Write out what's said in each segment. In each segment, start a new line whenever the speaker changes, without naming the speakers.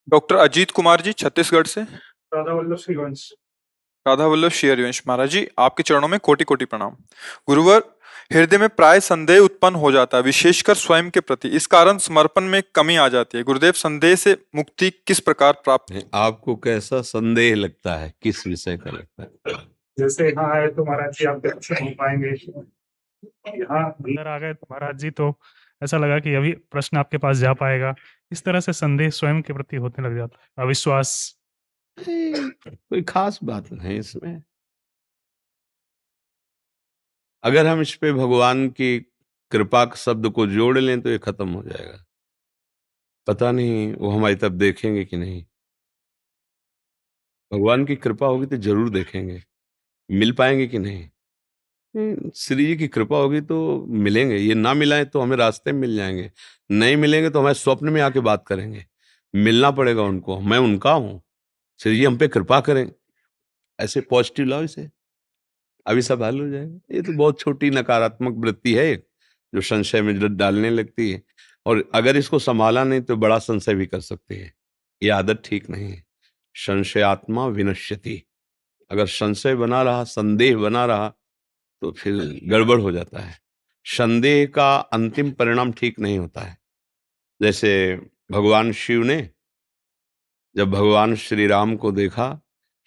Doctor Ajit Kumar ji Chhattisgarh से।
राधा वल्लभ श्रीवंश।
राधा वल्लभ श्रीहरिवंश महाराज जी, आपके चरणों में कोटि कोटि प्रणाम। गुरुवर, हृदय में प्राय संदेह उत्पन्न हो जाता है, विशेषकर स्वयं के प्रति। इस कारण समर्पण में कमी आ जाती है। गुरुदेव, संदेह से मुक्ति किस प्रकार प्राप्त?
नहीं, आपको कैसा संदेह लगता है, किस विषय का लगता है?
जैसे यहाँ आए तो महाराज जी आप दर्शन हो पाएंगे, यहाँ अंदर आ गए तो महाराज जी तो ऐसा लगा कि अभी प्रश्न आपके पास जा पाएगा। इस तरह से संदेह स्वयं के प्रति होने लग जाता है, अविश्वास।
कोई खास बात नहीं इसमें। अगर हम इस पे भगवान की कृपा शब्द को जोड़ लें तो ये खत्म हो जाएगा। पता नहीं वो हमारी तरफ देखेंगे कि नहीं। भगवान की कृपा होगी तो जरूर देखेंगे। मिल पाएंगे कि नहीं? श्री जी की कृपा होगी तो मिलेंगे। ये ना मिलाएं तो हमें रास्ते में मिल जाएंगे। नहीं मिलेंगे तो हमारे स्वप्न में आके बात करेंगे। मिलना पड़ेगा उनको। मैं उनका हूं, श्री जी हम पे कृपा करें। ऐसे पॉजिटिव लाओ इसे, अभी सब हल हो जाएगा। ये तो बहुत छोटी नकारात्मक वृत्ति है एक, जो संशय में डालने लगती है, और अगर इसको संभाला नहीं तो बड़ा संशय भी कर सकती है। ये आदत ठीक नहीं है। संशयात्मा विनश्यति। अगर संशय बना रहा, संदेह बना रहा, तो फिर गड़बड़ हो जाता है। संदेह का अंतिम परिणाम ठीक नहीं होता है। जैसे भगवान शिव ने जब भगवान श्री राम को देखा,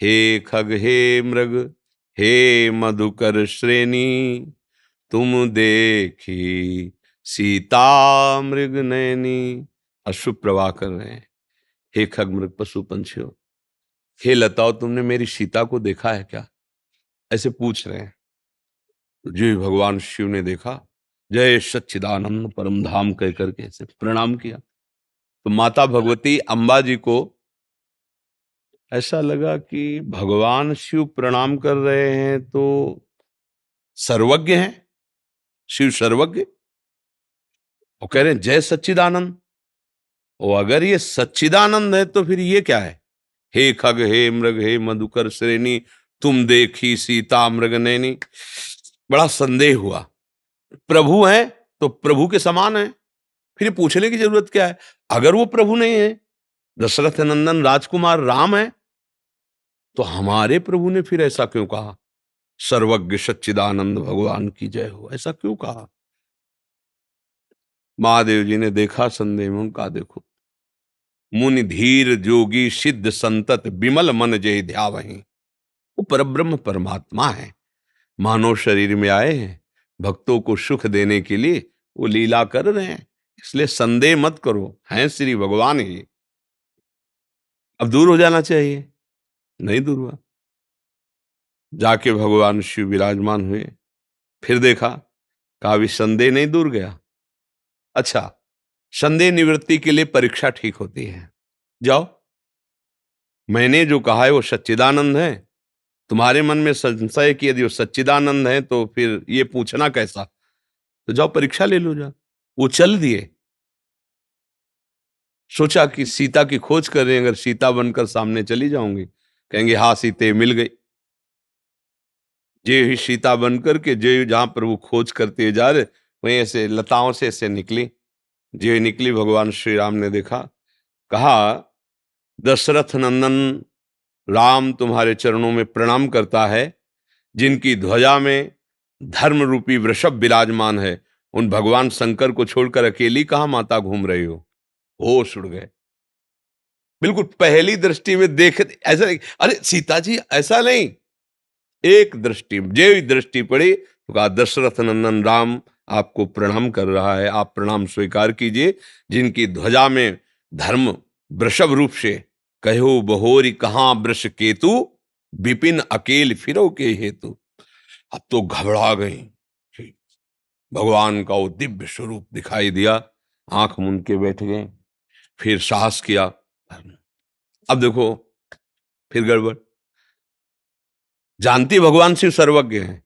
हे खग हे मृग हे मधुकर श्रेणी, तुम देखी सीता मृग नैनी। अशुभ प्रवाह कर रहे हैं। हे खग मृग पशु पंछियों, हे लताओ, तुमने मेरी सीता को देखा है क्या? ऐसे पूछ रहे हैं। जी भगवान शिव ने देखा, जय सच्चिदानंद परम धाम कह करके ऐसे प्रणाम किया। तो माता भगवती अम्बा जी को ऐसा लगा कि भगवान शिव प्रणाम कर रहे हैं तो सर्वज्ञ हैं, शिव सर्वज्ञ। वो कह रहे हैं जय सच्चिदानंद। और अगर ये सच्चिदानंद है तो फिर ये क्या है? हे खग हे मृग हे मधुकर श्रेणी, तुम देखी सीता मृग नैनी। बड़ा संदेह हुआ। प्रभु है तो प्रभु के समान है, फिर ये पूछने की जरूरत क्या है? अगर वो प्रभु नहीं है, दशरथ नंदन राजकुमार राम है, तो हमारे प्रभु ने फिर ऐसा क्यों कहा? सर्वज्ञ सच्चिदानंद भगवान की जय हो, ऐसा क्यों कहा? महादेव जी ने देखा संदेह में उनका, देखो, मुनि धीर जोगी सिद्ध संतत विमल मन जय ध्यावहीं। वो परब्रह्म परमात्मा है, मानव शरीर में आए हैं, भक्तों को सुख देने के लिए वो लीला कर रहे हैं। इसलिए संदेह मत करो, हैं श्री भगवान ही। अब दूर हो जाना चाहिए, नहीं दूर हुआ। जाके भगवान शिव विराजमान हुए, फिर देखा, कहा अभी संदेह नहीं दूर गया। अच्छा, संदेह निवृत्ति के लिए परीक्षा ठीक होती है। जाओ, मैंने जो कहा है वो सच्चिदानंद है। तुम्हारे मन में संशय कि यदि वो सच्चिदानंद है तो फिर ये पूछना कैसा? तो जाओ परीक्षा ले लो। जा, वो चल दिए। सोचा कि सीता की खोज कर रहे हैं, अगर सीता बनकर सामने चली जाऊंगी, कहेंगे हाँ सीते मिल गई। जे ही सीता बनकर के जे जहां पर वो खोज करते जा रहे, वहीं ऐसे लताओं से ऐसे निकली। जे निकली, भगवान श्री राम ने देखा, कहा दशरथ नंदन राम तुम्हारे चरणों में प्रणाम करता है। जिनकी ध्वजा में धर्म रूपी वृषभ विराजमान है, उन भगवान शंकर को छोड़कर अकेली कहां माता घूम रही हो? होश उड़ गए। बिल्कुल पहली दृष्टि में देख ऐसा नहीं, अरे सीता जी ऐसा नहीं। एक दृष्टि, जे दृष्टि पड़ी तो कहा दशरथ नंदन राम आपको प्रणाम कर रहा है, आप प्रणाम स्वीकार कीजिए। जिनकी ध्वजा में धर्म वृषभ रूप से, कहो बहोरी कहां वृष केतु, विपिन अकेल फिरो के हेतु। अब तो घबरा गई। भगवान का वो दिव्य स्वरूप दिखाई दिया, आंख मूंद के बैठ गए। फिर साहस किया। अब देखो फिर गड़बड़। जानती भगवान शिव सर्वज्ञ हैं।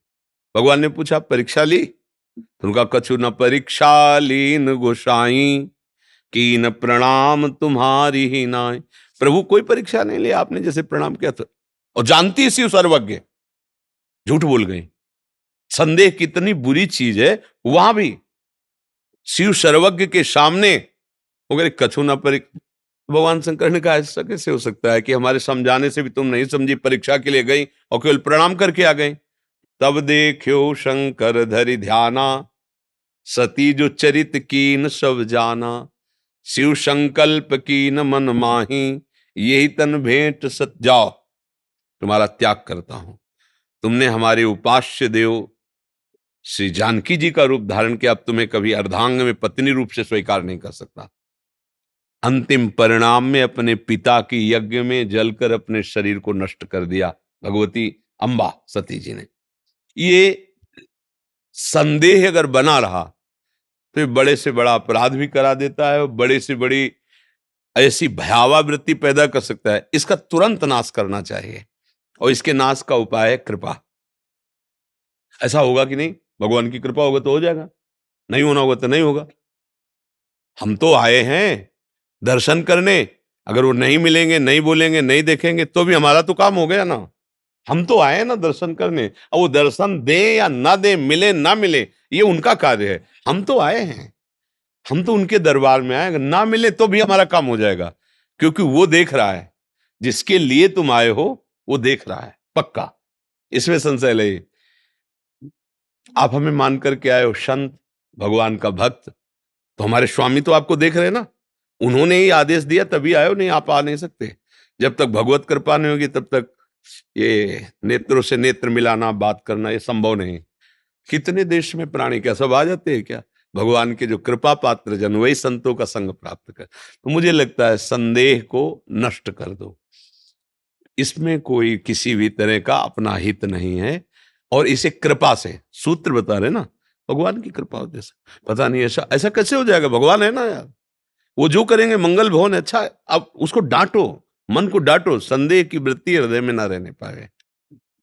भगवान ने पूछा परीक्षा ली? तो उनका कछु न परीक्षा लीन गोसाई, की न प्रणाम तुम्हारी ही नाई। प्रभु कोई परीक्षा नहीं लिया, आपने जैसे प्रणाम किया था। और जानती शिव सर्वज्ञ, झूठ बोल गई। संदेह कितनी बुरी चीज है। वहां भी शिव सर्वज्ञ के सामने वो कहे कछु न परीक्षा, भगवान शंकर ने कहा ऐसा कैसे हो सकता है कि हमारे समझाने से भी तुम नहीं समझी, परीक्षा के लिए गई और केवल प्रणाम करके आ गई। तब देखियो शंकर धरि ध्याना, सती जो चरित कीन सब जाना। शिव संकल्प कीन मन माही, यही तन भेंट सत जाओ, तुम्हारा त्याग करता हूं। तुमने हमारे उपास्य देव श्री जानकी जी का रूप धारण किया, अब तुम्हें कभी अर्धांग में पत्नी रूप से स्वीकार नहीं कर सकता। अंतिम परिणाम में अपने पिता की यज्ञ में जलकर अपने शरीर को नष्ट कर दिया भगवती अंबा सती जी ने। ये संदेह अगर बना रहा तो ये बड़े से बड़ा अपराध भी करा देता है और बड़े से बड़ी ऐसी भयावह वृत्ति पैदा कर सकता है। इसका तुरंत नाश करना चाहिए और इसके नाश का उपाय है कृपा। ऐसा होगा कि नहीं? भगवान की कृपा होगा तो हो जाएगा, नहीं होना होगा तो नहीं होगा। हम तो आए हैं दर्शन करने, अगर वो नहीं मिलेंगे, नहीं बोलेंगे, नहीं देखेंगे तो भी हमारा तो काम हो गया ना। हम तो आए ना दर्शन करने, और वो दर्शन दे या ना दे, मिले ना मिले, ये उनका कार्य है। हम तो आए हैं, हम तो उनके दरबार में आए, ना मिले तो भी हमारा काम हो जाएगा, क्योंकि वो देख रहा है, जिसके लिए तुम आए हो वो देख रहा है पक्का, इसमें संशय नहीं। आप हमें मान करके आए हो संत, भगवान का भक्त, तो हमारे स्वामी तो आपको देख रहे हैं ना, उन्होंने ही आदेश दिया तभी आए हो, नहीं आप आ नहीं सकते। जब तक भगवत कृपा नहीं होगी तब तक ये नेत्रों से नेत्र मिलाना, बात करना, ये संभव नहीं। कितने देश में प्राणी क्या सब आ जाते हैं क्या? भगवान के जो कृपा पात्र जन वही संतों का संग प्राप्त कर। तो मुझे लगता है संदेह को नष्ट कर दो, इसमें कोई किसी भी तरह का अपना हित नहीं है, और इसे कृपा से, सूत्र बता रहे ना, भगवान की कृपा होती है। पता नहीं ऐसा ऐसा कैसे हो जाएगा, भगवान है ना यार, वो जो करेंगे मंगल भवन है। अच्छा, अब उसको डांटो, मन को डांटो, संदेह की वृत्ति हृदय में ना रहने पाए।